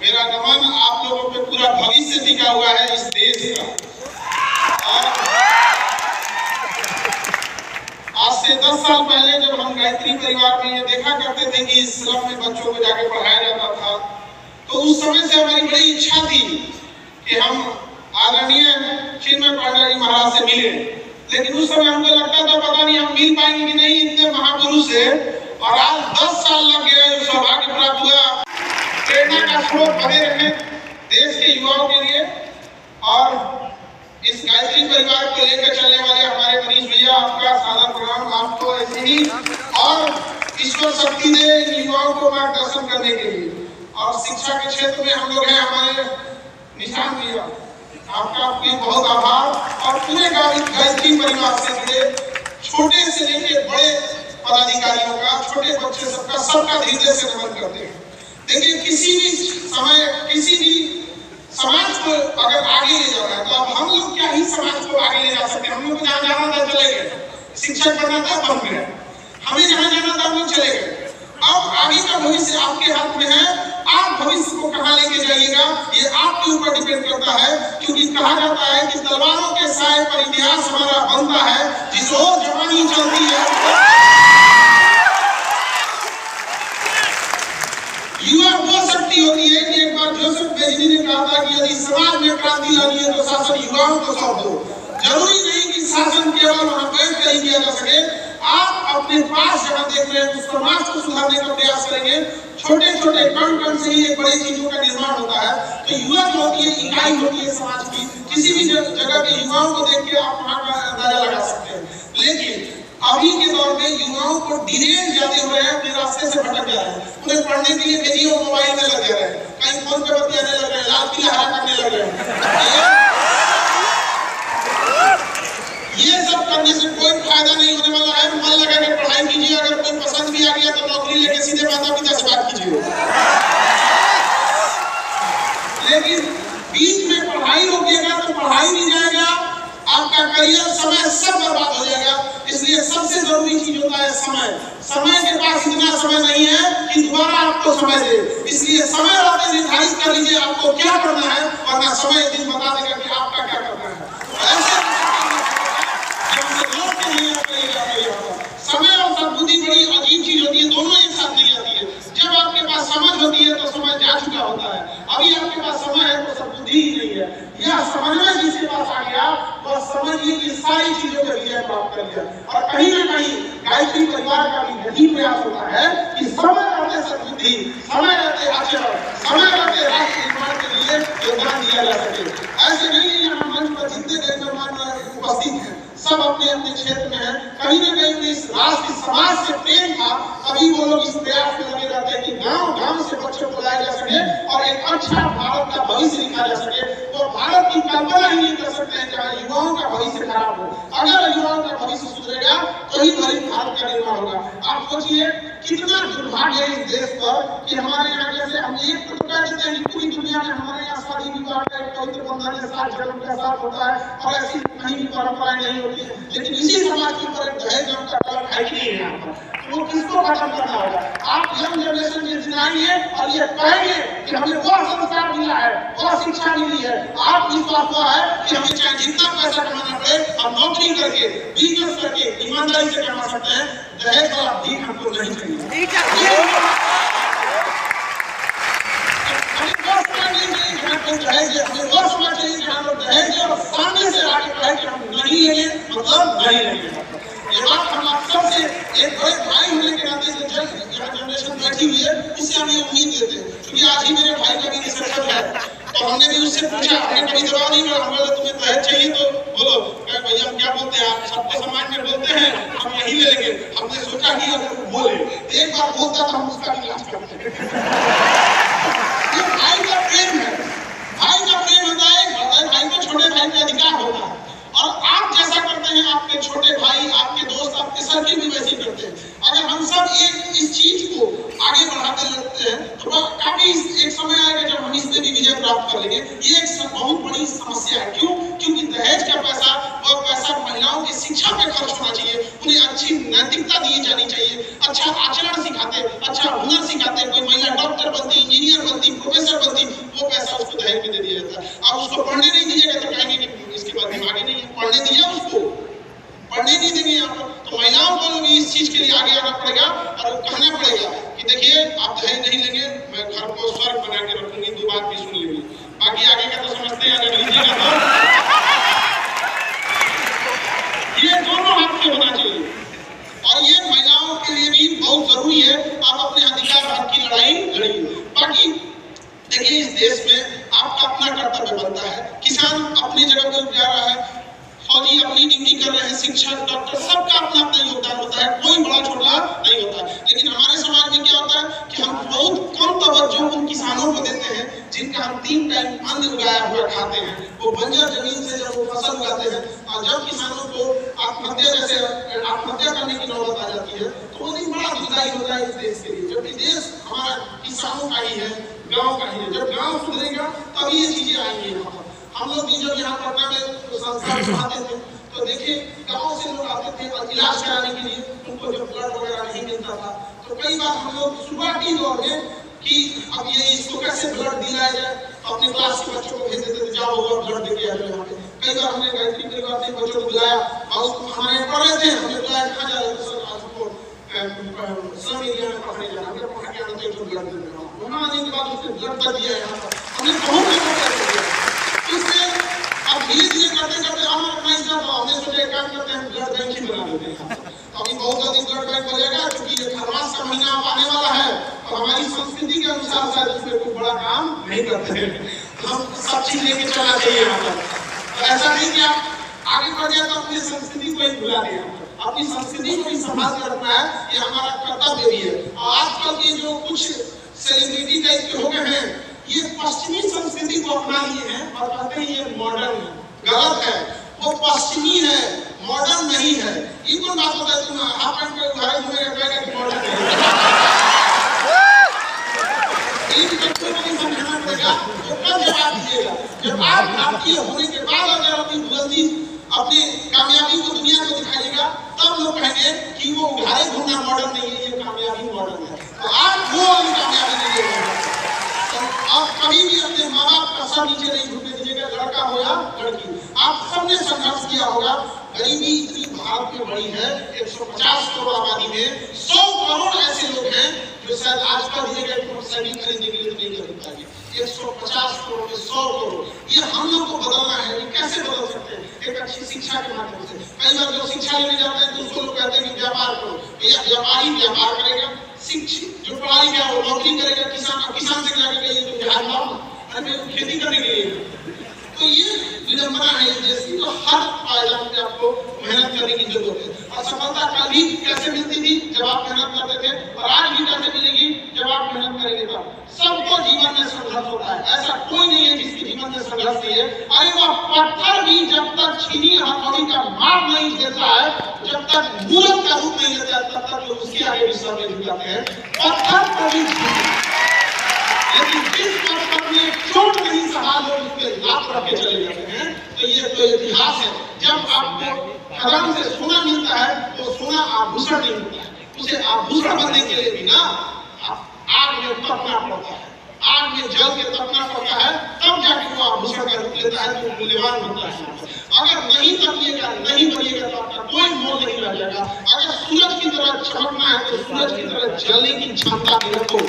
मेरा नमन आप लोगों पे पूरा भविष्य टिका हुआ है इस देश का। और आज से 10 साल पहले जब हम गायत्री परिवार में ये देखा करते थे कि इस स्लम में बच्चों को जाके पढ़ाया जाता था, तो उस समय से हमारी बड़ी इच्छा थी कि हम आदरणीय चिन्मय पांडे जी महाराज से मिले। लेकिन उस समय हमको लगता था पता नहीं हम मिल पाएंगे कि नहीं, इतने महापुरुष है। और आज 10 साल लग गए, सौभाग्य प्राप्त हुआ। प्रेरणा का स्रोत बने रहे देश के युवाओं के लिए। और इस गायत्री परिवार को लेकर चलने वाले हमारे मनीष भैया, आपका सादर प्रणाम। आपको ऐसे ही और ईश्वर शक्ति दे इन युवाओं को मार्गदर्शन करने के लिए। और शिक्षा के क्षेत्र में हम लोग हैं हमारे निशान भैया, आपका बहुत आभार। और पूरे गायत्री परिवार से जुड़े छोटे से लेकर बड़े पदाधिकारियों का, छोटे बच्चे सबका हृदय से नमन करते हैं। देखिए, किसी भी समय किसी भी समाज को अगर आगे ले जाना है तो अब हम लोग क्या ही समाज को आगे ले जा सकते हैं। हम लोग को जहाँ जाना था चले गए, शिक्षक बनना था बन गए, हमें जहाँ जाना था हम लोग चले गए। अब आगे का भविष्य आपके हाथ में है। आप भविष्य को कहाँ लेके जाइएगा ये आपके ऊपर डिपेंड करता है। क्योंकि कहा जाता है कि तलवारों के साए पर इतिहास हमारा बनता है। जिस ओर जवानी चलती है युवा वो शक्ति होती है कि एक बार जोसेफ बेजनी ने कहा था कि यदि समाज में क्रांति लानी है तो शासन युवाओं को सौंप दो। जरूरी नहीं कि शासन केवल वहां बैठ कर ही किया जा सके। आप अपने पास जहाँ देख रहे हैं उस समाज को सुधारने का प्रयास करेंगे। छोटे छोटे कण से ही एक बड़ी चीजों का निर्माण होता है। तो युवा जो होती है इकाई होती है समाज की। किसी भी जगह के युवाओं को देख के आप वहां का अंदाजा लगा सकते हैं। लेकिन अभी के दौर में युवाओं को डिरेल जाते हुए अपने रास्ते से भटक जा रहे हैं। उन्हें पढ़ने के लिए भेजिए, वो मोबाइल में लग जा रहे हैं, कहीं फोन पे बतियाने लग रहे हैं, लाल पीला हरा करने लग रहे हैं। ये सब करने से कोई फायदा नहीं होने वाला है। मन लगा के पढ़ाई कीजिए। अगर कोई पसंद भी आ गया तो नौकरी लेके सीधे माता पिता से बात कीजिए। लेकिन बीच में पढ़ाई रोकिएगा तो पढ़ाई नहीं जाएगा, आपका करियर समय सब बर्बाद हो जाएगा। इसलिए सबसे जरूरी चीज होता है समय। समय के पास इतना समय नहीं है कि दोबारा आपको समय दे। इसलिए समय रहते निर्धारित कर लीजिए आपको क्या करना है, वरना समय एक दिन बता देगा कि आपका क्या करना है। ऐसे समय और सद्बुद्धि बड़ी अजीब चीज होती है, दोनों एक साथ नहीं आती है। जब आपके पास समझ होती है तो समय जा चुका होता है। अभी आपके पास समय है तो सद्बुद्धि ही नहीं है। यह समझना जिसके पास आ गया वह समझिए कि सारी चीजों का विजय प्राप्त कर लिया। और कहीं ना कहीं गायत्री परिवार का भी यही प्रयास होता है कि समय रहते सद्बुद्धि, समय रहते आचरण, समय रहते राष्ट्र निर्माण के लिए योगदान दिया जा सके। ऐसे नहीं यहाँ मंच पर जितने गणमान्य उपस्थित हैं सब अपने अपने क्षेत्र में है। कहीं ना कहीं इस राष्ट्र समाज से प्रेम था, तभी वो लोग इस प्रयास में लगे रहते हैं कि गांव-गांव से बच्चों को लाया जा सके और एक अच्छा भारत का भविष्य लिखा जा सके। तो भारत की कल्पना ही नहीं कर सकते हैं जहाँ युवाओं का भविष्य खराब हो। अगर युवाओं का भविष्य सुधरेगा तो ही भारत का निर्माण होगा। आप सोचिए कितना दुर्भाग्य है इस देश पर कि हमारे यहाँ जैसे हम एक तो कह देते हैं पूरी दुनिया में हमारे यहाँ शादी विवाह का एक पवित्र बंधन के साथ जन्म के साथ होता है और ऐसी कहीं भी परंपराएं नहीं होती है। लेकिन इसी समाज के ऊपर एक दहेज नाम का कलंक है ही नहीं है यहाँ पर। वो किसको खत्म करना होगा? आप यंग जनरेशन में जिताएंगे और ये कहेंगे कि हमें वह संस्कार मिला है, वह शिक्षा मिली है। आप विश्वास हुआ है कि हमें चाहे जितना पैसा कमाना पड़े हम नौकरी करके, बिजनेस करके ईमानदारी से कमा सकते हैं। दहेज वाला भीख हमको नहीं चाहिए। हमें वो समाज चाहिए जहाँ लोग दहेज और सामने से आके कहे कि हम नहीं लेंगे, मतलब नहीं लेंगे। ये बात हम आप सबसे एक बड़े भाई होने के नाते जो जनरेशन बैठी हुई है उससे हमें उम्मीद देते हैं। क्योंकि आज ही मेरे भाई का भी रिसेप्शन है तो हमने भी उससे पूछा, हमने कभी जवाब नहीं मिला। हम बोले तुम्हें दहेज चाहिए तो बोलो। भैया हम क्या बोलते हैं, आप सबको समाज में बोलते हैं हम यही ले लेंगे। हमने सोचा कि अगर बोले एक बार बोलता तो हम उसका इलाज करते हैं। ये भाई का प्रेम है। भाई का प्रेम होता है, भाई को छोटे भाई का अधिकार होता है। और आप जैसा करते हैं आपके छोटे भाई, आपके दोस्त, आपके सर्किल भी वैसे करते हैं। अगर हम सब इस चीज को आगे बढ़ाते रहते हैं तो काफी एक समय आएगा जब हम इसमें भी विजय प्राप्त कर लेंगे। ये एक बहुत बड़ी समस्या है। क्यों? क्योंकि दहेज का पैसा, वह पैसा महिलाओं की शिक्षा में खर्च होना चाहिए। उन्हें अच्छी नैतिकता दी जानी चाहिए, अच्छा आचरण सिखाते, अच्छा हुनर सिखाते। कोई महिला डॉक्टर इस देश में आपका अपना कर्तव्य बनता है। किसान अपनी जगह पर जा रहा है, फौजी अपनी ड्यूटी कर रहे हैं, शिक्षक, डॉक्टर, सबका अपना अपना योगदान होता है, कोई बड़ा छोटा नहीं होता। लेकिन हमारे समाज में क्या होता है कि हम बहुत कम तवज्जो उन किसानों को देते हैं जिनका हम 3 टाइम अन्न उगाया हुआ खाते हैं। वो बंजर जमीन से जब वो फसल उगाते हैं और जब किसानों को आत्महत्या करने की नौबत आ जाती है तो वो दिन बड़ा दुखदायी होता है इस देश के लिए, जबकि देश हमारा किसानों का ही है, गाँव का ही है। जब गाँव सुधरेगा तभी ये चीजें आएंगी यहाँ पर। हम लोग भी जब यहाँ पटना में संस्था पढ़ाते थे तो देखिए गाँव से लोग आते थे और इलाज कराने के लिए, उनको जब ब्लड वगैरह नहीं मिलता था तो कई बार हम लोग शुरुआती दौर में कि अब ये इसको कैसे ब्लड दिलाया जाए तो अपने क्लास के बच्चों को भेज देते थे, जाओ होगा ब्लड दे के आ जाओ यहाँ पे। कई बार हमने गायत्री परिवार से बच्चों को बुलाया और हमारे पढ़ रहे थे, हमने बुलाया कहाँ जा रहे थे सर, आज को स्लम एरिया में पढ़ने जा रहे हैं, पढ़ के आने तो ब्लड दे रहा हूँ। वहाँ आने के बाद उसने ब्लड कर दिया यहाँ पर, हमने बहुत इससे अब धीरे धीरे करते करते हम अपना हिस्सा तो हमने सोचा एक काम करते हैं ब्लड बैंक ही बना देते हैं। तो अभी बहुत जल्दी ब्लड बैंक बनेगा क्योंकि ये खरमास का महीना आने वाला है और हमारी संस्कृति के अनुसार शायद उसमें कोई बड़ा काम नहीं करते हैं, हम सब चीज लेके चलना चाहिए यहाँ पर। तो ऐसा नहीं कि आप आगे बढ़ जाए तो अपनी संस्कृति को ही भुला दें, अपनी संस्कृति को ही संभाल कर रखना है, ये हमारा कर्तव्य भी है। और आजकल के जो कुछ सेलिब्रिटी टाइप के हो गए हैं ये पश्चिमी संस्कृति को अपना लिए हैं और कहते हैं ये मॉडर्न है। गलत है, वो पश्चिमी है, मॉडर्न नहीं है। ये कौन बात होता है, तुम हाफ पैंट में उधारे घूमेगा कहेगा कि मॉडर्न है। इन बच्चों को भी समझना पड़ेगा, तो कब जवाब दीजिएगा जब आप भारतीय होने के बाद अगर अपनी बुलंदी अपनी कामयाबी को दुनिया को दिखाइएगा तब लोग कहेंगे कि वो उधारे घूमना मॉडर्न नहीं है, ये कामयाबी मॉडर्न है। तो आप वो वाली कामयाबी दीजिएगा। आप कभी भी अपने माँ बाप का सर नीचे नहीं झुकने दीजिएगा, लड़का हो या लड़की। आप सबने संघर्ष किया होगा, गरीबी इतनी भारत में बड़ी है, 150 करोड़ आबादी में 100 करोड़ ऐसे लोग हैं जो शायद आज का दिएगा मोटरसाइकिल खरीदने के लिए नहीं खरीद पाएंगे। 150 करोड़ में 100 करोड़, ये हम लोग को बदलना है। ये कैसे बदल सकते हैं? एक अच्छी शिक्षा के माध्यम से। कई बार जो शिक्षा लेने जाते हैं तो उसको लोग कहते हैं कि व्यापार करो, भैया व्यापारी व्यापार करेगा, शिक्षित जो पढ़ाई गया वो नौकरी करेगा, किसान से जाके कहिए तुम बिहार लाओ ना, अरे खेती करने के लिए। तो ये विडंबना है जैसी, तो हर पायदान पे आपको मेहनत करने की जरूरत है। और सफलता कल भी कैसे मिलती थी जब आप मेहनत करते थे, और आज भी कैसे मिलेगी जब आप मेहनत करेंगे तब। सबको जीवन में संघर्ष होता है, ऐसा कोई नहीं है जिसके जीवन में संघर्ष नहीं है। अरे वह पत्थर भी जब तक छीनी हथौड़ी का मार नहीं देता है, जब तक मूर्ख का रूप नहीं लेता है, तब तक लोग उसके आगे भी सर में झुक जाते हैं। पत्थर कभी लेकिन जिस पत्थर में चोट नहीं सहा लोग उसके लात रख के चले जाते हैं। तो ये तो इतिहास है। जब आपको खदान से सोना मिलता है तो सोना आभूषण नहीं होता है, उसे आभूषण बनने के लिए भी ना आग में तपना पड़ता है, आग में जल के तपना पड़ता है, तब जाके वो आभूषण का रूप लेता है, तो मूल्यवान बनता है। अगर नहीं तपिएगा, नहीं बनिएगा तो आपका कोई मोल नहीं रह जाएगा। अगर सूरज की तरह चमकना है तो सूरज की तरह जलने की क्षमता भी रखो।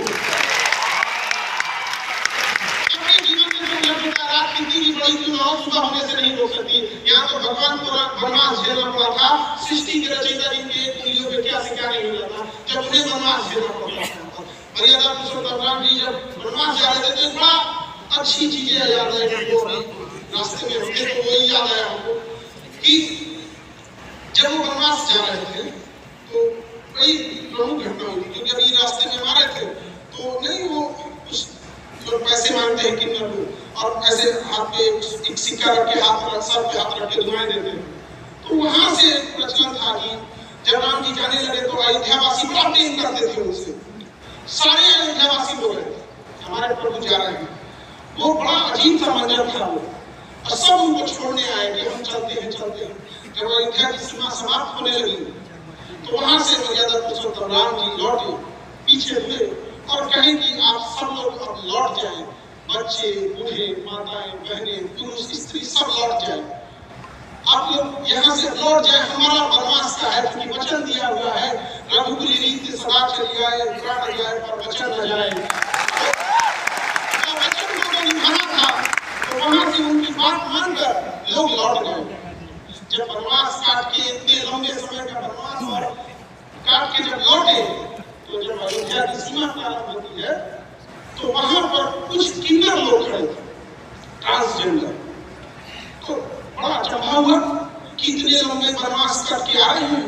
जिंदगी बड़ी चुनाव सुबह होने से नहीं रोक सकती। यहाँ तो भगवान को वनवास झेलना पड़ा था, सृष्टि के रचयिता जिनके उंगलियों पे क्या से क्या नहीं हो जाता, जब उन्हें वनवास झेलना पड़ा था। मर्यादा पुरुषोत्तम राम जी जब वनवास जा रहे थे तो बड़ा अच्छी चीजें याद है हमको, रास्ते में होते तो वही याद आया हमको कि जब वो वनवास जा रहे थे तो बड़ी प्रमुख घटना हुई, क्योंकि अभी रास्ते में मारे थे तो नहीं वो लोग पैसे मांगते हैं किन्नर को और ऐसे हाथ पे एक सिक्का रख के हाथ सर पे हाथ रख के दुआएं देते हैं। तो वहां से प्रचलन था कि जब राम जी जाने लगे तो अयोध्यावासी बड़ा प्रेम करते थे उनसे, सारे अयोध्यावासी लोग हमारे प्रभु जा रहे हैं। वो बड़ा अजीब सा मंजर था वो, और सब उनको छोड़ने आए कि हम चलते हैं चलते हैं। जब अयोध्या की सीमा समाप्त होने लगी तो वहां से मर्यादा पुरुषोत्तम राम जी लौटे, पीछे हुए और कहे कि आप सब लोग अब लौट जाएं, बच्चे, बूढ़े, माताएं, बहनें, पुरुष, स्त्री सब लौट जाएं। आप लोग यहाँ से लौट जाएं, हमारा वनवास का है, क्योंकि वचन दिया हुआ है रघुकुल रीति सदा चली आए, प्राण जाए पर वचन न जाए। तो वचन को निभाना था, तो वहां से उनकी बात मानकर लोग लौट गए। जब वनवास काट के इतने लंबे समय का वनवास काट के जब लौटे तो जब अयोध्या की सीमा प्रारंभ होती है तो वहां पर कुछ किन्नर लोग खड़े थे, ट्रांसजेंडर। तो बड़ा अचंभा हुआ कि इतने लंबे बनवास करके आ रहे हैं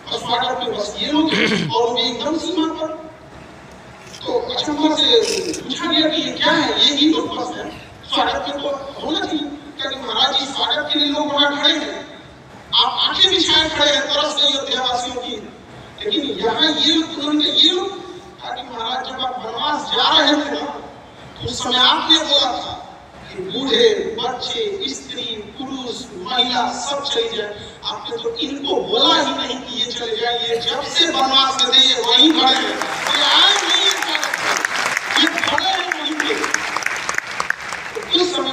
और स्वागत में बस ये लोग और वे एकदम सीमा पर। तो अचंभा से पूछा गया कि ये क्या है, ये ही लोग बस है, स्वागत में तो होना चाहिए। क्योंकि महाराज जी स्वागत के लिए लोग वहां खड़े हैं, आप आंखें बिछाए खड़े हैं तरस गई अयोध्यावासियों की, लेकिन यहाँ ये लोग उन्होंने ये लोग कि महाराज जब आप वनवास जा रहे थे ना तो उस समय आपने बोला था कि बूढ़े बच्चे स्त्री पुरुष महिला सब चले जाए। आपने तो इनको बोला ही नहीं कि ये चले जाए, ये जब से वनवास में थे ये वहीं खड़े हैं, ये आए नहीं, ये खड़े हैं वहीं पे। तो उस समय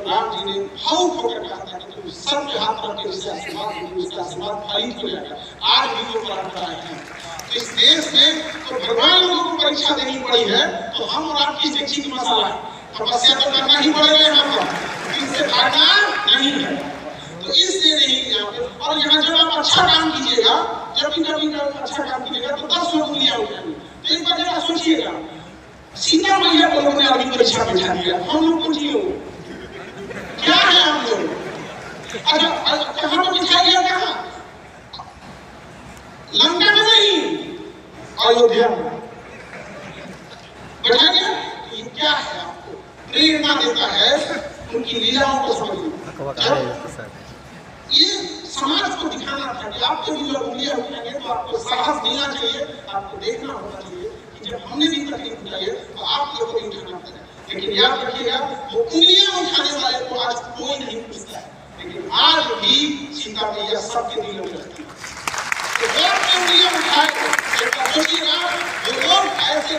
राम जी ने भावुक होकर कहा था कि तुम सबके हाथ रख के जिससे आशीर्वाद होगी उसका आशीर्वाद फलित हो जाएगा। आज भी वो परंपराएं हैं इस देश में। तो भगवान लोगों को परीक्षा देनी पड़ी है, तो हम और आपकी शिक्षित मसाला है, तपस्या तो करना ही पड़ेगा यहाँ पर, इससे भागना नहीं है। तो इसलिए नहीं यहाँ पे। और यहाँ जब आप अच्छा काम कीजिएगा, जब भी कभी अच्छा काम कीजिएगा तो 10 लोग उंगलियां उठाएंगे। तो एक बार जरा सोचिएगा, सीता मैया को लोगों ने अभी परीक्षा में बिठा दिया, हम लोग को जियो क्या है हम लोग? अच्छा कहाँ पर बिठा दिया, कहाँ? लंका में नहीं, अयोध्या में बैठा गया। ये क्या है? आपको प्रेरणा देता है उनकी लीलाओं को समझिए। ये समाज को दिखाना था कि आपको भी जब उंगलियां उठाएंगे तो आपको साहस मिलना चाहिए, आपको देखना होना चाहिए कि जब हमने भी तकलीफ उठाई है तो आप लोगों को भी उठाना पड़ेगा। लेकिन याद रखिएगा, वो उंगलियां उठाने वाले को आज कोई नहीं पूछता है, लेकिन आज भी सीता मैया सबके दिलों में रहती है। तो उंगलियां उठाए, सोचिएगा वो लोग ऐसे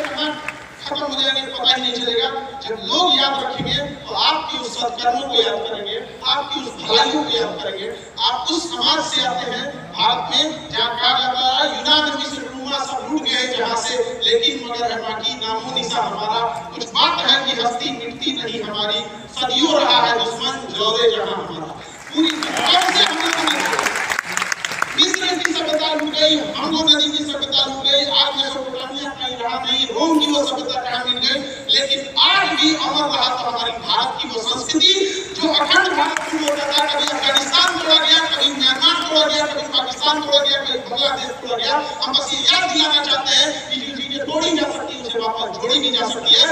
खत्म हो जाएंगे, पता ही नहीं चलेगा। जब लोग याद रखेंगे तो आपकी उस सत्कर्मों को याद करेंगे, आपकी उस भलाइयों को याद करेंगे। आप उस समाज से आते हैं भारत में जहाँ कहा जाता है यूनान मिस्र रोमा सब लूट गए जहाँ से, लेकिन मगर है बाकी नामो निशा हमारा। कुछ बात है कि हस्ती मिटती नहीं हमारी, सदियों रहा है दुश्मन जोरे जहाँ हमारा। पूरी से मिस्र की सभ्यता लूट गई, हांगो नदी की सभ्यता लूट गई, आज मेसोपोटामिया कहीं रहा नहीं, रोम की वो सभ्यता कहाँ मिल गई, लेकिन आज भी अमर रहा तो हमारी भारत की वो संस्कृति जो अखंड भारत को होता था। कभी अफगानिस्तान तोड़ा गया, कभी म्यांमार तोड़ा गया, कभी पाकिस्तान तोड़ा गया, कभी बांग्लादेश तोड़ा गया। हम बस ये याद दिलाना चाहते हैं कि जो चीजें तोड़ी जा सकती है उसे वापस जोड़ी भी जा सकती है।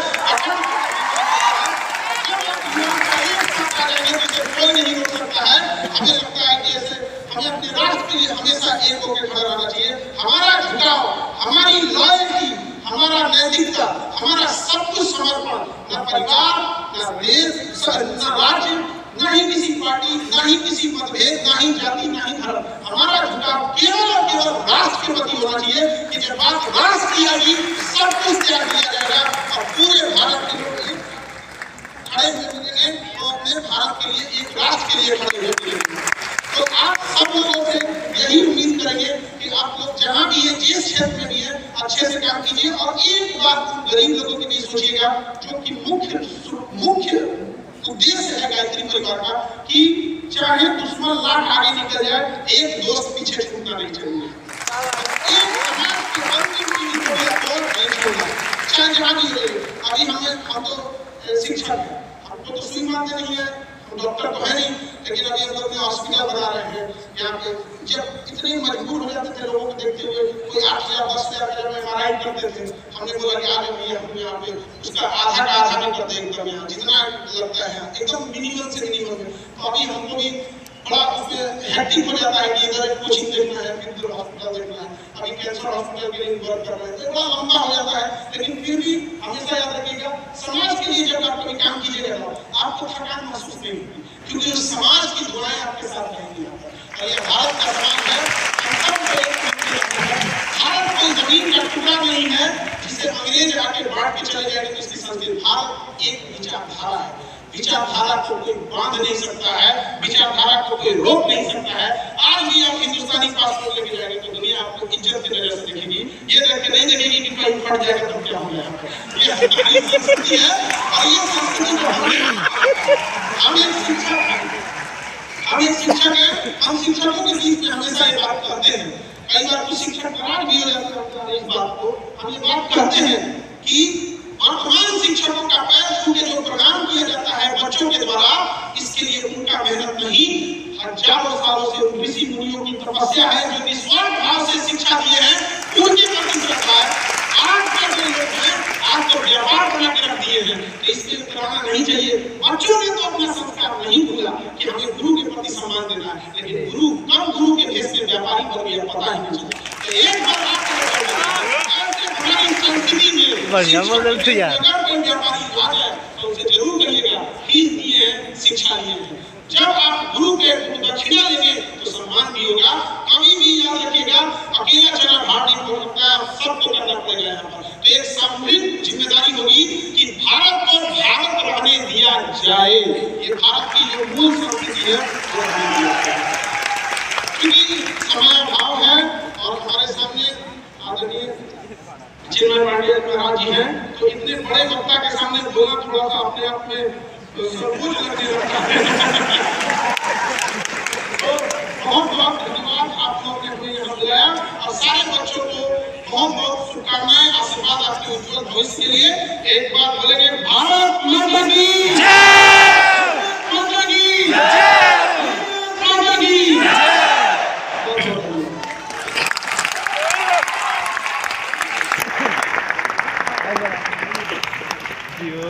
कोई नहीं रोक सकता है। हमें लगता है कि ऐसे हमें अपने राष्ट्र के लिए हमेशा एक होकर खड़ा रहना चाहिए। हमारा झुकाव, हमारी लॉयल्टी, हमारा नैतिकता, हमारा सब कुछ समर्पण, न परिवार, न देश, न राज्य, न ही किसी पार्टी, न ही किसी मतभेद, न ही जाति, न ही धर्म। हमारा झुकाव केवल और केवल राष्ट्र के प्रति होना चाहिए कि जब बात राष्ट्र की आएगी सब कुछ त्याग दिया जाएगा और पूरे भारत के लोग खड़े हुए और अपने भारत के लिए एक राष्ट्र के लिए खड़े हुए। तो आप सब लोगों से यही उम्मीद करेंगे कि आप लोग जहाँ भी है, जिस क्षेत्र में भी है, अच्छे से काम कीजिए। और एक बात गरीब लोगों के लिए सोचिएगा, जो कि मुख्य उद्देश्य है गायत्री परिवार का, कि चाहे दुश्मन लाख आगे निकल जाए, एक दोस्त पीछे छूटना नहीं चाहिए। एक समाज के अंतिम चीज को नहीं छोड़ना, चाहे जहाँ भी रहे। अभी हम तो शिक्षक है, हमको तो सुई मारते नहीं है, हम डॉक्टर तो है नहीं, लेकिन अभी हम लोग हॉस्पिटल बना रहे हैं यहाँ पे। जब इतने मजबूर हो जाते थे लोगों को देखते हुए, कोई 8,000 10,000 में MRI करते थे, हमने बोला कि आगे भैया हम यहाँ पे उसका आधा का आधा में कर दें, एकदम यहाँ जितना लगता है एकदम मिनिमम से मिनिमम में। तो अभी हमको भी बड़ा उसमें हैक्टिक हो जाता है कि इधर कोचिंग देखना है, फिर उधर हॉस्पिटल देखना है, अभी कैंसर हॉस्पिटल के लिए वर्क करना है, तो बड़ा लंबा हो जाता है। लेकिन फिर भी हमेशा याद रखिएगा, समाज के लिए जब आप कभी काम कीजिएगा आपको थकान महसूस नहीं होगी, क्योंकि उस समाज की दुआएं आपके साथ रहेंगी। और ये भारत का समाज है, भारत कोई जमीन का टुकड़ा नहीं है जिसे अंग्रेज आके बांट के चले जाएंगे तो इसकी संस्कृति। भारत एक विचारधारा है, विचारधारा को कोई बांध नहीं सकता है, विचारधारा को कोई रोक नहीं सकता है। आज भी आप हिंदुस्तानी पासपोर्ट लेके जाएंगे तो दुनिया आपको इज्जत की नजर से देखेगी, ये देख के नहीं देखेगी कि कहीं फट जाएगा तो क्या हो जाएगा। ये हमारी संस्कृति है और ये संस्कृति को हम एक शिक्षक है, हम शिक्षकों के बीच में हमेशा ये बात कहते हैं। कई बार कुछ शिक्षक नाराज भी हो जाते हैं इस बात को। हम ये बात कहते हैं कि वर्तमान शिक्षकों का पैर छू के जो प्रोग्राम किया जाता है बच्चों के द्वारा, इसके लिए उनका मेहनत नहीं, हजारों सालों से ऋषि मुनियों की तपस्या है जो निस्वार्थ भाव से शिक्षा दिए हैं, उनके प्रति श्रद्धा है। आज के जो लोग हैं, आज तो व्यापार बना के रख दिए हैं, तो इसमें उतराना नहीं चाहिए। बच्चों ने तो अपना संस्कार नहीं भूला कि हमें गुरु के प्रति सम्मान देना है, लेकिन गुरु कम गुरु के भेष में व्यापारी बन गया, पता ही नहीं चला। तो एक बार हमारी संस्कृति में बढ़िया मॉडल थे यार। अगर कोई व्यापारी आ जाए तो उसे जरूर कहिएगा फीस दिए हैं, शिक्षा लिए हैं। जब आप गुरु के दक्षिणा लेंगे तो सम्मान भी होगा। कभी भी याद रखिएगा, अकेला चना भार नहीं पड़ सकता है, सबको करना पड़ेगा यहाँ पर। तो एक सामूहिक जिम्मेदारी होगी कि भारत को भारत रहने दिया जाए। ये भारत की जो मूल संस्कृति है वो रहने दिया जाए। क्योंकि समय अभाव है और हमारे सामने आदरणीय चिन्मय पांडे महाराज जी हैं, तो इतने बड़े वक्ता के सामने बोलना थोड़ा सा अपने आप में सबूत लगने लगता है। तो बहुत बहुत धन्यवाद, आप लोगों ने हमें यहाँ बुलाया और सारे बच्चों को बहुत बहुत शुभकामनाएं, आशीर्वाद आपके उज्जवल भविष्य के लिए। एक बार बोलेंगे भारत माता की जय, माता की जय, माता की जय। Yo.